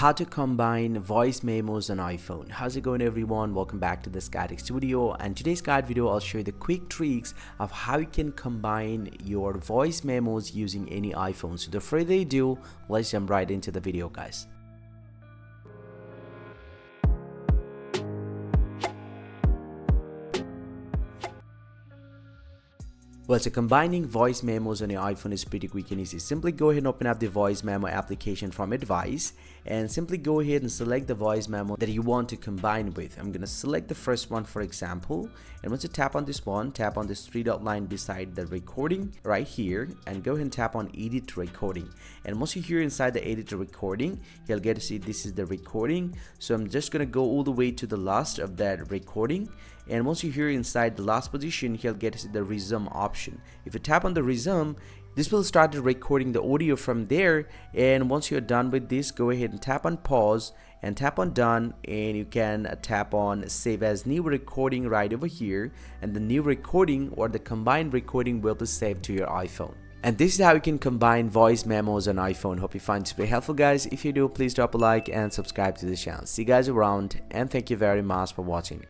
how to combine voice memos on iPhone. How's it going, everyone? Welcome back to this guiding studio, and today's guide video I'll show you the quick tricks of how you can combine your voice memos using any iPhone. So without further ado, let's jump right into the video, guys. Well, so combining voice memos on your iPhone is pretty quick and easy. Simply go ahead and open up the voice memo application from your device and simply go ahead and select the voice memo that you want to combine with. I'm going to select the first one, for example, and once you tap on this one, tap on this three dot line beside the recording right here and go ahead and tap on edit recording. And once you're here inside the edit recording, you'll get to see this is the recording. So I'm just going to go all the way to the last of that recording, and once you're here inside the last position, you'll get to see the resume option. If you tap on the resume, this will start recording the audio from there, and once you're done with this, go ahead and tap on pause and tap on done, and you can tap on save as new recording right over here, and the new recording or the combined recording will be saved to your iPhone. And this is how you can combine voice memos on iPhone. Hope you find this very helpful, guys. If you do, please drop a like and subscribe to the channel. See you guys around, and thank you very much for watching.